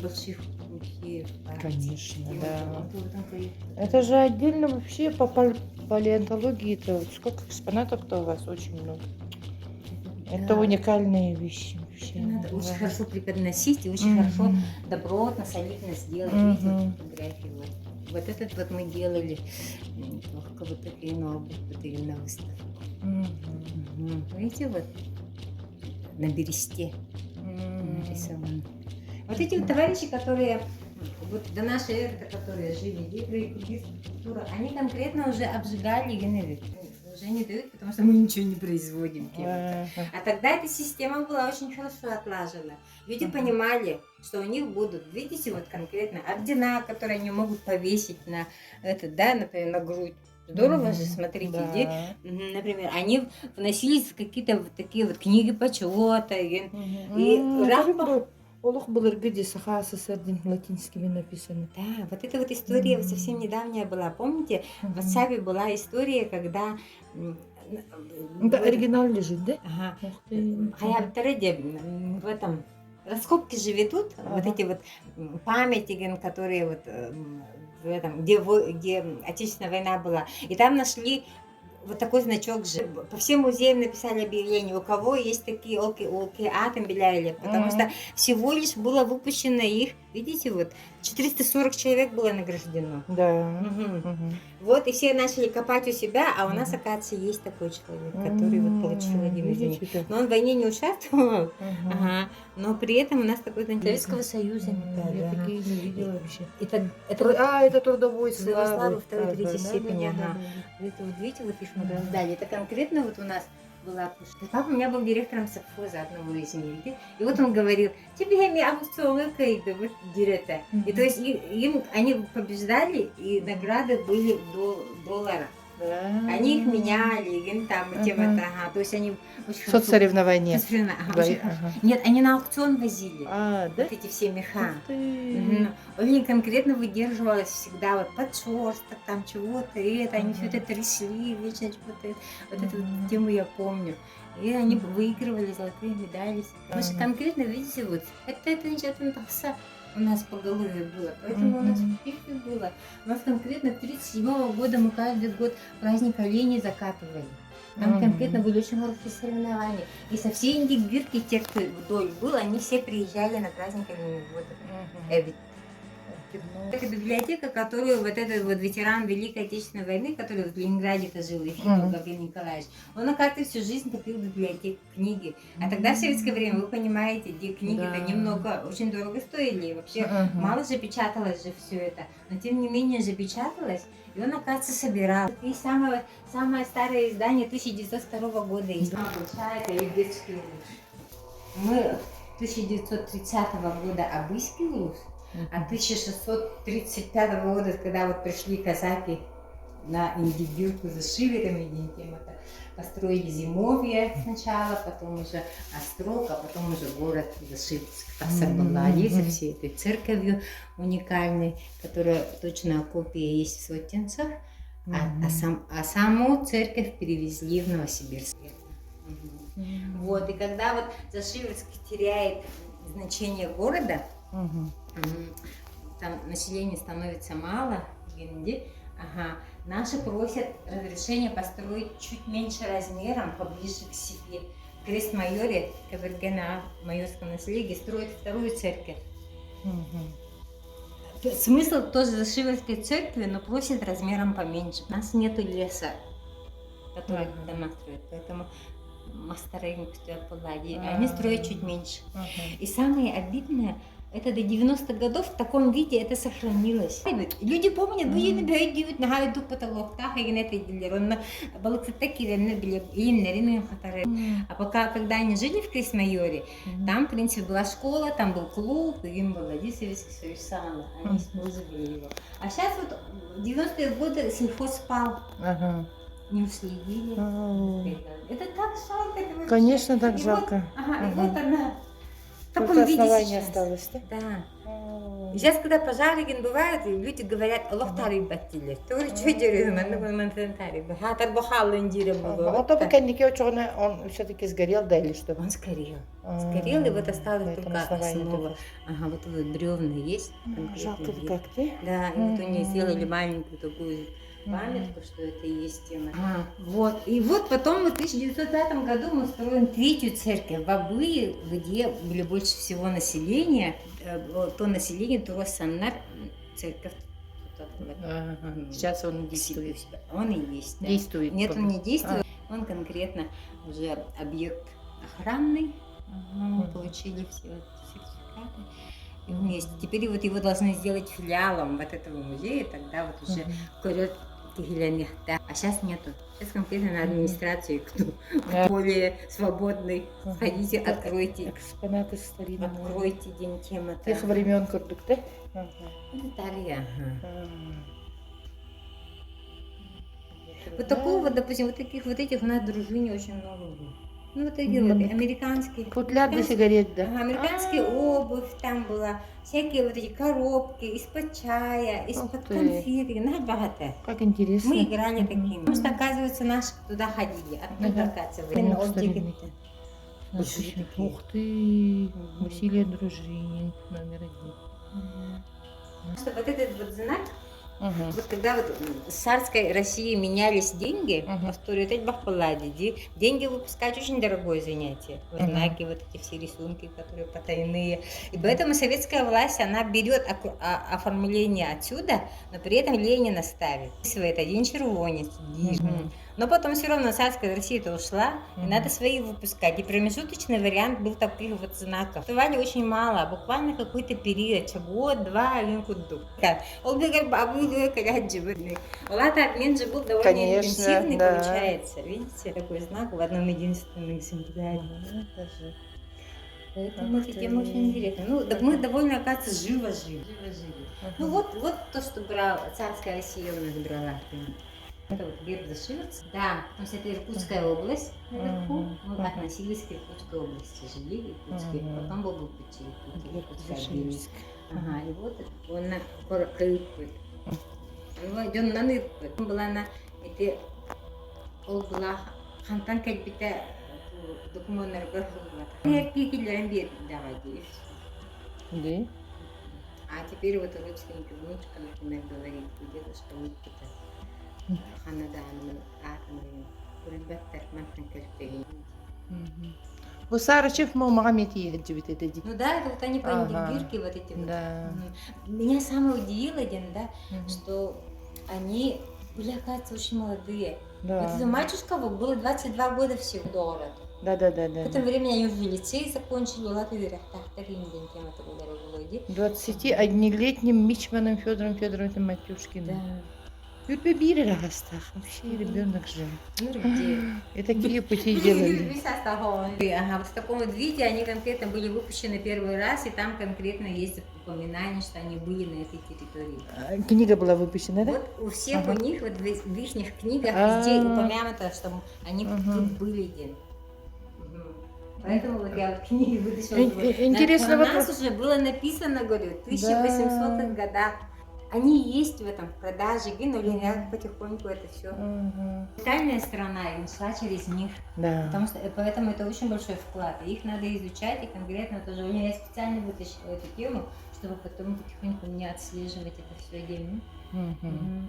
больших музеев. Конечно, И да. вот в этом проекте. Это же отдельно вообще по палеонтологии-то. Сколько экспонатов-то у вас? Очень много. Это Да. уникальные вещи вообще. Это надо очень Да. хорошо преподносить и очень Мгм. хорошо, добротно, солидно сделать. Мгм. Видите, вот фотографии. Вот этот вот мы делали легко вот такие новые вот именно выставку. Мгм. Видите, вот на бересте нарисовано. Вот эти вот товарищи, которые вот до нашей эры, которые жили, Гидра, культура, они конкретно уже обжигали генерик. Уже не дают, потому что мы ничего не производим. Ага. А тогда эта система была очень хорошо отлажена. Люди понимали, что у них будут, видите, вот конкретно ордена, которые они могут повесить на это, да, например, на грудь. Здорово же, смотрите, Да. где, например, они вносились в какие-то вот такие вот книги почета. И Рахма- Олух был где Саха СССР латинскими написано. Да, вот эта вот история Мгм. совсем недавняя была. Помните, в WhatsApp была история, когда... Это оригинал лежит, да? Ага. Ух ты. В этом раскопки же ведут, вот Ага. эти вот памятники, которые вот в этом, где Отечественная война была. И там нашли вот такой значок же. По всем музеям написали объявление, у кого есть такие океатом Беляйлев, потому Мгм. что всего лишь было выпущено их, видите, вот 440 человек было награждено. Да. Мгм. Мгм. Вот, и все начали копать у себя, а у нас, Мгм. оказывается, есть такой человек, который вот получил один из них. Видите, как? Но он в войне не участвовал, Ага. ага, но при этом у нас такой Советского Союза метали, Я ага. такие не видела вообще. Это вот, Это трудовой Славы славы. второй, третьей Да, степени, да, ага. да. это вот видите, вот их мы раздали. Это конкретно вот у нас была. Папа у меня был директором совхоза одного из них. Да? И вот он говорил, тебе я аукцион вот директор. И то есть им они побеждали, и награды были до доллара. Они их меняли, там, тема-то, ага. То есть они очень хорошо... Соцсоревнования. Ага, очень хорошо. Нет, они на аукцион возили. Да? Вот эти все меха. Угу. Они конкретно выдерживалась всегда вот подшерсток, там чего-то, и это, они все это трясли, вечно что-то. Вот эту тему я помню. И они выигрывали золотые медали. Потому что конкретно, видите, вот, это ничего там у нас по голове было, поэтому у нас успехи было. У нас конкретно 1937 года мы каждый год праздник оленей закатывали. Там конкретно были очень хорошие соревнования. И со всей Индигирки, те, кто вдоль был, они все приезжали на праздник оленей. Это библиотека, которую вот этот вот ветеран Великой Отечественной войны, который в Ленинграде-то жил, Ефимов Гаврил Николаевич, он, оказывается, всю жизнь копил в библиотеке книги. А тогда в советское время, вы понимаете, где книги-то немного, очень дорого стоили. И вообще мало же печаталось же все это. Но тем не менее же печаталось. И он, оказывается, собирал. И самое старое издание 1902 года есть. Большая, это Егерский Русь. Мы 1930 года Обыский Русь. А 1635 года, когда вот пришли казаки на Индигирку за Шиверами, построили зимовье сначала, потом уже Острог, а потом уже город Зашивск. Ассамблея со всей этой церковью уникальной, которая точно копия есть в Сотенцах, а саму церковь перевезли в Новосибирск. Вот, и когда вот Зашивск теряет значение города, там население становится мало, наши просят разрешения построить чуть меньше размером, поближе к себе. В Крест-Майоре, Кабергена, майорском наследии, строят вторую церковь. Смысл тоже Зашивской церкви, но просят размером поменьше. У нас нету леса, который дома строят, поэтому мастары строят поладьи, они строят чуть меньше. И самое обидное, это до 90-х годов в таком виде это сохранилось. Люди помнят, они набирают на гайду потолок, так и на это делали. А пока, когда они жили в Крест-Майоре, там, в принципе, была школа, там был клуб, им был Советский Союз сам, они использовали его. А сейчас вот в 90-е годы сельхоз спал. Не уследили. Это так жалко. Конечно, так жалко. И вот она. В таком только виде основание сейчас. осталось, да? Да. Сейчас, когда пожары бывают, люди говорят, Аллах тариф баттили. Ты говоришь, что делаешь? Man тариф. Хатар бахал индира было. Вот только он все-таки сгорел, да, или что? Он сгорел. Сгорел, и вот осталось только основа. Вот бревна есть. Жалко как ты. Да, и вот они сделали маленькую такую памятку, что это и есть тема. Вот. И вот потом в 1905 году мы строим третью церковь в Абые, где были больше всего населения. То население, то Саннар, церковь. Сейчас он действует. Он и есть. Да. Действует. Нет, он не действует. Он конкретно уже объект охранный. Мы получили все сертификаты. И он есть. Теперь вот его должны сделать филиалом вот этого музея, тогда вот уже вперед. А сейчас нету. Сейчас конкретно на администрацию, кто более свободный. Ходите, откройте. Экспонаты старинные. Откройте день темы. Тех времен курдук, да? Это Тария. Вот такого вот, допустим, вот этих у нас в дружине очень много было. Ну вот такие вот американские. Футляр для сигарет, да? Американская обувь там была, всякие вот эти коробки из-под чая, из-под конфеты, набагато. Как интересно. Мы играли такими. Потому что, оказывается, наши туда ходили, оттуда оказывается. Ух ты, Василия Дружинин, номер 1. Что вот этот вот знак, вот когда вот с царской России менялись деньги, деньги выпускать очень дорогое занятие. Вот знаки, вот эти все рисунки, которые потайные. И поэтому советская власть, она берет оформление отсюда, но при этом Ленина ставит. Это один червонец. Но потом все равно царская Россия-то ушла, и надо свои выпускать. И промежуточный вариант был таких вот знаков. Давали очень мало, буквально какой-то период, год, два, Кило колят животных. Лата обмен же был довольно Конечно, интенсивный, да. получается. Видите, такой знак в одном единственном экземпляре. Поэтому Ух эта ты. тема очень интересная. Ну, мы довольно, оказывается, живо жили. Ну, вот то, что брал царская Россия у нас брала. Это вот герб Зашивец. Да, потому что это Иркутская область наверху. Мы относились к Иркутской области, жили в Иркутске. Потом был Иркутск, Иркутская область. Ага, и вот он на Кыркыт. Ну, идем на Ныркыт. Была на эти ол была хантан кальбита документтар көрсөтүлүп атат. Эркекилерин берип давай. Да? А теперь вот родственники внучка, например, говорит, дедушка Никита, ханаданымын атымын урбаттар мантан кірпеген. Bu Сарычев мы Магомед егет это. Ну да, это вот они по Ага. бирке вот эти вот. Да. Меня самое удивило, Дин, да, что они были, оказывается, очень молодые. Да. Вот эта мальчишка было 22 года всего до города. Да. В это время они уже лицей закончили, Латвия, тем это было. 21-летним Мичманом Федором Федоровичем Матюшкиным. Да. Юрбебири Рагастах. Вообще ребенок же. Ну, где? И такие пути делали. Ага, вот в таком вот виде они конкретно были выпущены первый раз, и там конкретно есть упоминание, что они были на этой территории. Книга была выпущена, да? Вот у всех у них, вот в их книгах А. везде упомянуто, что они тут были где. Поэтому вот я вот книги вытащила. Интересно, У вот нас уже было написано, говорю, в 1800-х годах. Они есть в этом продаже, гинули, я потихоньку это все. Детальная сторона им шла через них. Да. Потому что, поэтому это очень большой вклад. И их надо изучать, и конкретно тоже. У меня я специально вытащила эту тему, чтобы потом потихоньку не отслеживать это все дело.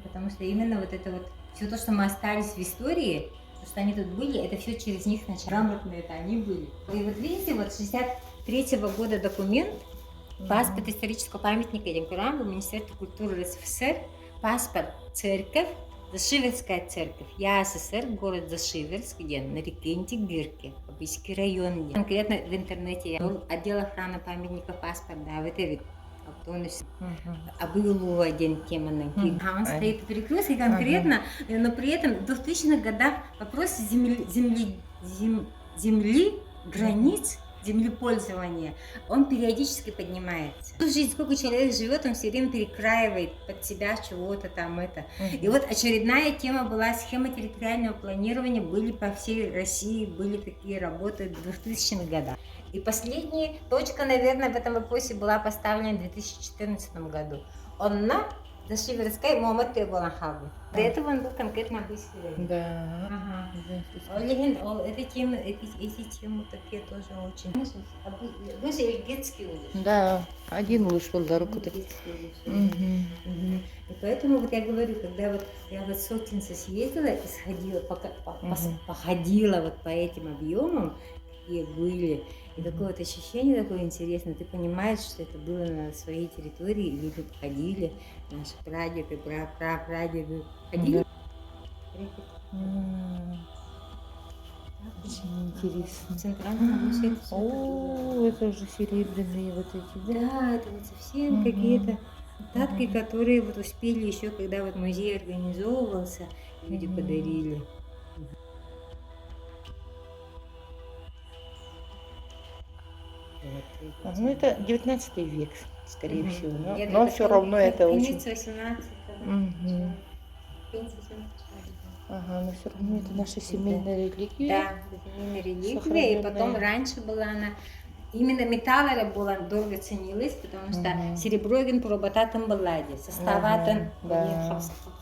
Потому что именно вот это вот, все то, что мы остались в истории, то, что они тут были, это все через них начало. Грамотно это они были. И вот видите, вот 63-го года документ, паспорт исторического памятника Демкурамбу, Министерство культуры РСФСР, паспорт церковь, Зашиверская церковь, Я СССР, город Зашиверск, где на реке Гирке, Обыский район. Где. Конкретно в интернете я отдел охраны памятников паспорт, да, в этой полностью обылу один тема на он стоит перекресток конкретно, но при этом в 2000-х годах вопрос земли, границ, землепользования, он периодически поднимается. В жизни сколько человек живет, он все время перекраивает под себя чего-то там это. И вот очередная тема была схема территориального планирования, были по всей России, были такие работы в 2000-х годах. И последняя точка, наверное, в этом вопросе была поставлена в 2014 году. Он на Зашиверской Муаммад Тебалахабу. До этого он был конкретно обыский. Да. Ага. Эти темы такие тоже очень. Вы же Ильгетский улус. Да, один луж был до руку. И поэтому вот я говорю, когда вот я вот в Сотинце съездила и сходила, походила вот по этим объемам, какие были, и такое вот ощущение такое интересное, ты понимаешь, что это было на своей территории, люди ходили, наши прадеды, прапрадеды ходили. Очень интересно. В центральном гусе это О, это уже серебряные вот эти, да? Да, это вот совсем какие-то татки, которые вот успели еще, когда вот музей организовывался, люди подарили. Ну, это 19 век, скорее всего. Но все равно это очень... Конец 18 Ага, но все равно это наша семейная религия. Да, семейная религия. И потом раньше была она... Именно металлера была дорого ценилась, потому что серебро проботатым балладе, составатым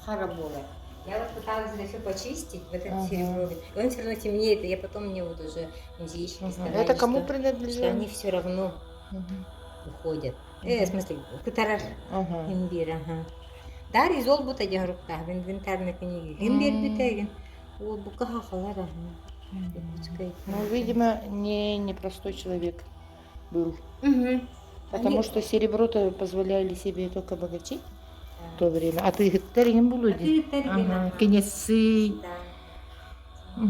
харабола. Я вот пыталась это все почистить, в этом серебро. И он все равно темнеет, и я потом мне вот уже музейщики сказали, Это кому что принадлежит? они все равно уходят. В смысле, кытарар, имбирь, Да, резол бут один руках, в инвентарной книге. Имбирь битеген. О, букаха халара. Ну, видимо, не простой человек был. Потому что серебро-то позволяли себе только богачи в то время. А ты Терген был один? Ага, князцы. Да.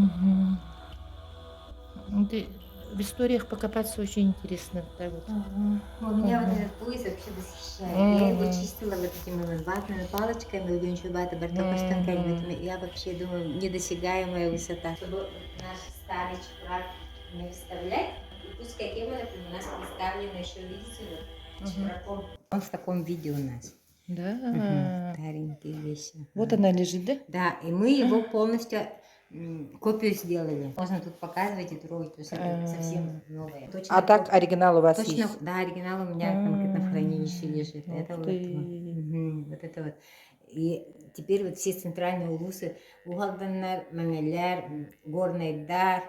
в историях покопаться очень интересно. Да, вот. У меня вот этот пояс вообще восхищает. Я его чистила вот этими вот ватными палочками, удюнчу бата бартокоштан кальбитами. Я вообще думаю, недосягаемая высота. Чтобы наш старый чепрак не выставлять, и пусть каким он, у нас представлено еще, видите, вот, чепраком. Он в таком виде у нас. Да. Старенькие вещи. Вот она лежит, да? Да, и мы его полностью копию сделали. Можно тут показывать и трогать, потому что это совсем новое. Точно А так оригинал у вас точно, есть? да, оригинал у меня конкретно в хранилище лежит. Ух Это вот, ты. вот это вот. И теперь вот все центральные улусы, Угалданнар, Мамеляр, Горный Дар,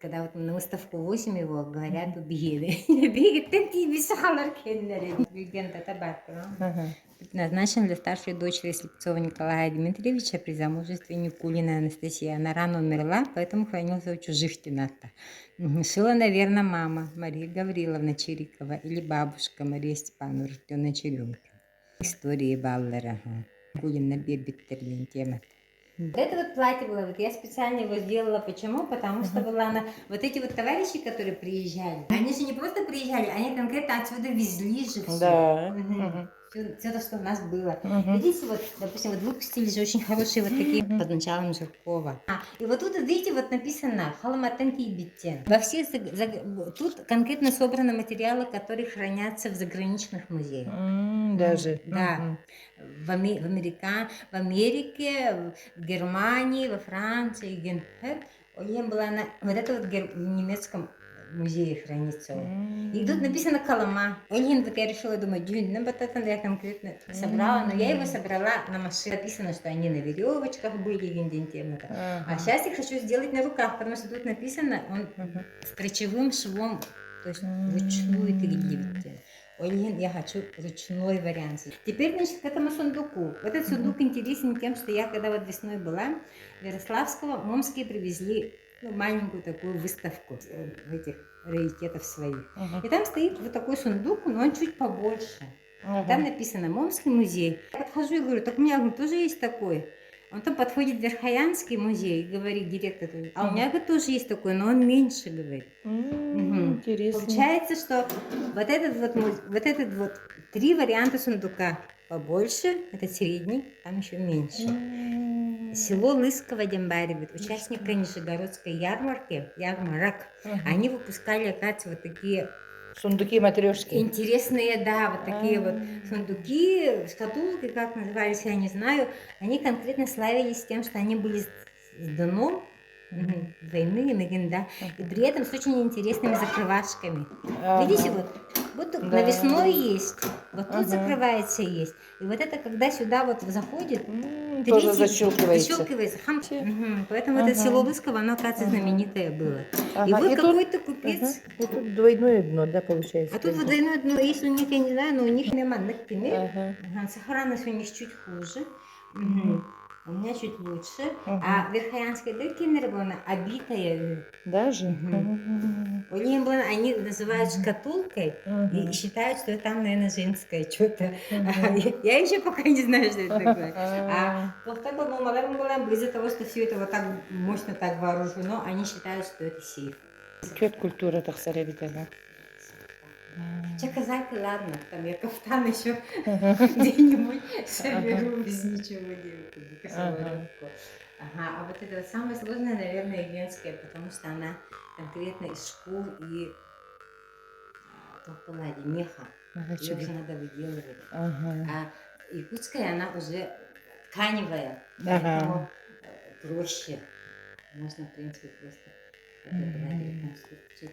когда вот на выставку 8 его говорят, убегали. Бегает, ты бисахалар кеннери. Легенда табака. Назначен для старшей дочери Слепцова Николая Дмитриевича при замужестве Никулина Анастасия. Она рано умерла, поэтому хранился у чужих тената. Шила, наверное, мама Мария Гавриловна Чирикова или бабушка Мария Степановна, рожденная Черемкина. Истории Баллера. Никулина Бебиттерин тема. Вот это вот платье было, вот я специально его сделала. Почему? Потому что была она... Вот эти вот товарищи, которые приезжали, они же не просто приезжали, они конкретно отсюда везли же все. Да. Все то, что у нас было. Видите, вот, допустим, вот выпустили же очень хорошие вот такие под началом Жиркова. И вот тут, видите, вот написано Халаматенки и Биттен. Во всех тут конкретно собраны материалы, которые хранятся в заграничных музеях. Даже. Да. В Америке, в Германии, во Франции, была вот это вот в немецком музее хранится. И тут написано Колома. Вот я решила, думаю, я конкретно собрала, но я его собрала на машине. Написано, что они на веревочках были, а сейчас я хочу сделать на руках, потому что тут написано, он с крючевым швом, то есть вручную переливите. Я хочу ручной вариант. Теперь, значит, к этому сундуку. Вот этот сундук интересен тем, что я, когда вот весной была, в Ярославского, момские привезли маленькую такую выставку этих раритетов своих. И там стоит вот такой сундук, но он чуть побольше. Там написано «Момский музей». Я подхожу и говорю, так у меня тоже есть такой. Он там подходит в Верхоянский музей и говорит директор, а у меня тоже есть такой, но он меньше, говорит. Интересно. Получается, что вот этот вот 3 варианта сундука. Побольше, это средний, там еще меньше. Село Лысково Дембаревит, участника Нижегородской ярмарок, они выпускали, оказывается, вот такие Сундуки-матрешки. интересные, да, вот такие вот сундуки, шкатулки, как назывались, я не знаю. Они конкретно славились тем, что они были с дном, двойными, да, и при этом с очень интересными закрывашками. Видите, вот тут навесной есть, вот тут закрывается есть. И вот это, когда сюда вот заходит, тоже защелкивается. Поэтому это село Лысково, оно, оказывается, знаменитое было. И вот И какой-то купец... И тут двойное дно, да, получается? А тут вот двойное дно, если у них, я не знаю, но у них меманных пример. Сохранность у них чуть хуже. У меня чуть лучше. А верхоянская дыркина была обитая. Даже? Они называют шкатулкой и считают, что там, наверное, женское что-то. Я еще пока не знаю, что это такое. А повторно, было из-за того, что все это вот так мощно так вооружено, они считают, что это сейф. Чет культура так сарабитана. Казаки, ладно, там я кафтан еще где-нибудь соберу без ничего делать. А вот это вот самое сложное, наверное, венская, потому что она конкретно из шкур и меха. Ее уже надо выделывать. А якутская, она уже тканевая, поэтому проще. Можно, в принципе, просто конструкцию.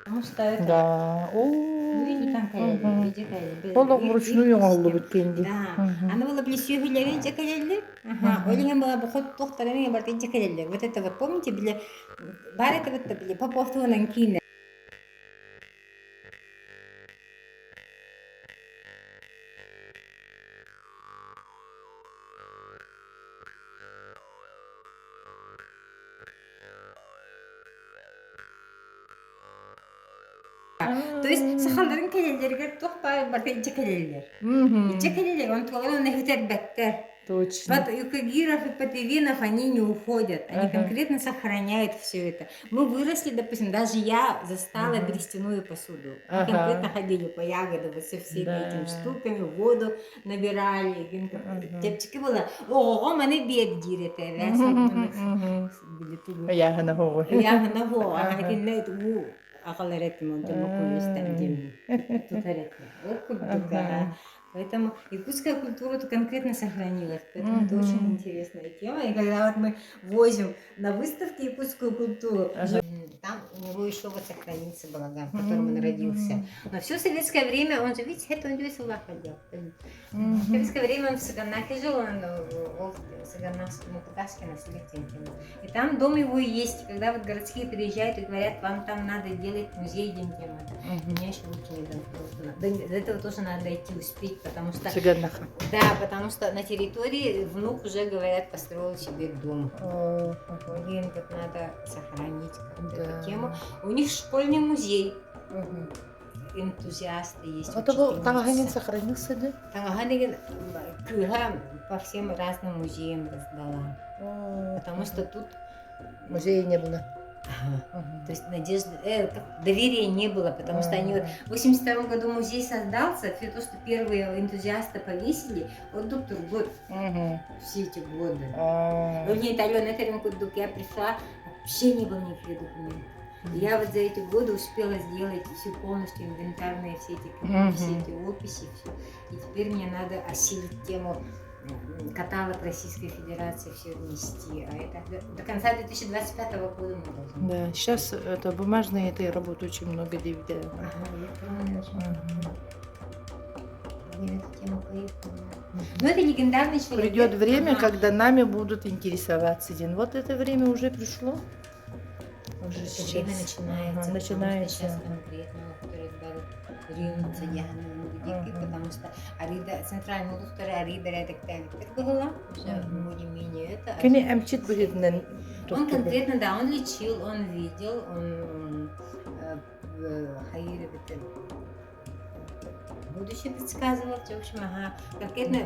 Потому что это... Да. Было вручную алды биткенди. Да. Она была блесюгелерин жекелелер. Олиген была бухот тохтарами бартин жекелелер. Вот это вот, помните, были... Бар это вот были по повтуанан кине. То есть сахаларын келелерге тохпай барда иче келелер. Иче келелер, он туалон нехтер беттер. Точно. Вот Юкагиров и Патывинов, они не уходят, они конкретно сохраняют все это. Мы выросли, допустим, даже я застала берестяную посуду. Мы конкретно ходили по ягодам, вот со всеми этими штуками, воду набирали. Тепчики было, о, мене бед дирете, Я на голову. Я на голову, а нет, акалеретим, он там около Поэтому якутская культура -то конкретно сохранилась. Поэтому это очень интересная тема. И когда вот мы возим на выставке якутскую культуру, там у него еще вот сохранится балаган, в котором он родился. Но все советское время, он же, видите, это он здесь в ходил. В советское время он в Саганахе жил, он в Саганахском Мукутаске на Селектинке. И там дом его есть. Когда вот городские приезжают и говорят, вам там надо делать музей Дентема. Меня еще руки не дадут. До этого тоже надо идти успеть, потому что... Саганаха. Да, потому что на территории внук уже, говорят, построил себе дом. Блин, вот надо сохранить эту тему. У них школьный музей. Энтузиасты есть. Это был Таганин сохранился, да? Таганин Кюга по всем разным музеям раздала. Потому что тут... Музея не было. То есть доверия не было, потому что они вот в 82 году музей создался, все то, что первые энтузиасты повесили, вот доктор год, все эти годы. У меня Италия на территорию, куда я пришла, вообще не было никаких документов. Я вот за эти годы успела сделать все полностью инвентарные, все эти книги, все эти описи, все. И теперь мне надо осилить тему каталог Российской Федерации, все внести. А это до конца 2025 года мы должны. Да, сейчас это бумажные этой работы очень много DVD. Но это легендарный человек. Придет время, когда нами будут интересоваться. Вот это время уже пришло. Уже время начинается. Начинается. Сейчас конкретно, потому что Арида, центральный доктор Арида редактор была уже более-менее это. Кене амчит будет. Он конкретно, да, он лечил, он видел, он будущее предсказывал, в общем, конкретно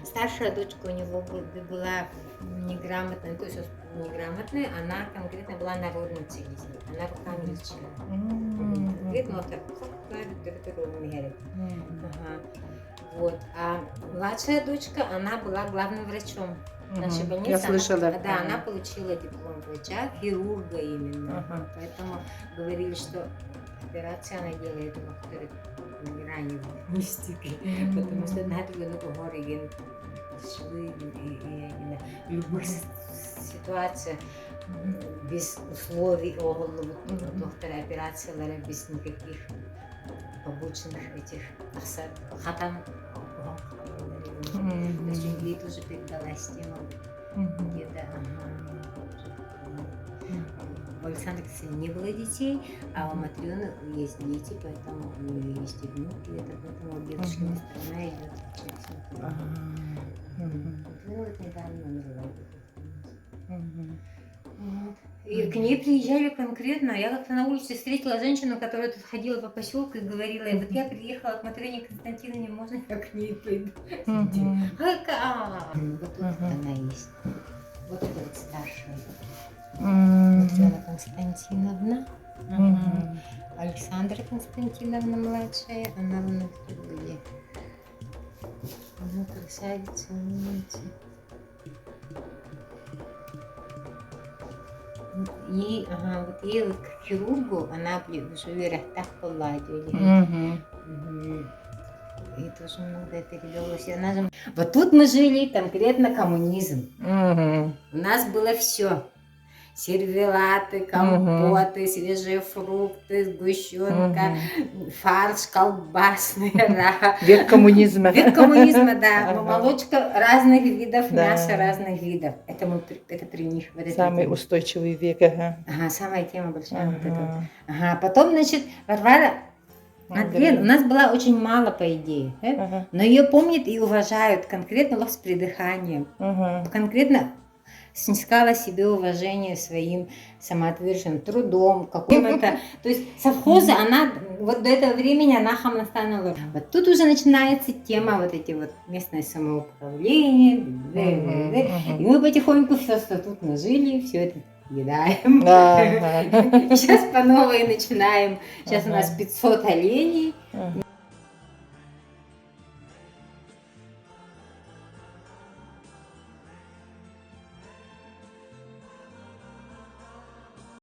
старшая дочка у него была неграмотная, то есть неграмотная, она конкретно была народной целителем, она руками лечила. Конкретно вот, а младшая дочка, она была главным врачом нашей больницы. Я слышала. Да, она получила диплом врача, хирурга именно. Поэтому говорили, что операция она делает ранее мистикой, потому что надо было горе швы и любых ситуаций без условий доктора операции, без никаких побочных этих хатам. То есть ей тоже передалась тема где-то. У Александра, кстати, не было детей, а у Матрёны есть дети, поэтому у нее есть и внуки, поэтому девушкина страна идет через вот недавно умерла. И к ней приезжали конкретно. Я как-то на улице встретила женщину, которая тут ходила по поселку и говорила, вот я приехала к Матрёне Константиновне, можно я к ней пойду? Вот тут она есть. Вот это вот старшая. Матрёна Константиновна, Александра Константиновна младшая, она у нас тут были. Она красавица, умница. Ей, вот ей вот к хирургу, она уже вверх так поладили. И тоже много перевелось. Вот тут мы жили конкретно коммунизм. У нас было все. Сервелаты, компоты, свежие фрукты, сгущенка, фарш, колбасный. Век коммунизма. Век коммунизма, да. Молочка разных видов, мясо разных видов. Это при них. Самый устойчивый век. Самая тема большая. Вот эта. Потом, значит, Варвара Андреевна, у нас была очень мало, по идее, но ее помнят и уважают конкретно с придыханием. Конкретно снискала себе уважение своим самоотверженным трудом, каким-то. То есть совхозы, она вот до этого времени она хамнастанала. Вот тут уже начинается тема вот эти вот местное самоуправление. И мы потихоньку все статутно жили, все это съедаем. Да, да. Сейчас по новой начинаем. Сейчас у нас Ага. 500 оленей. Ага.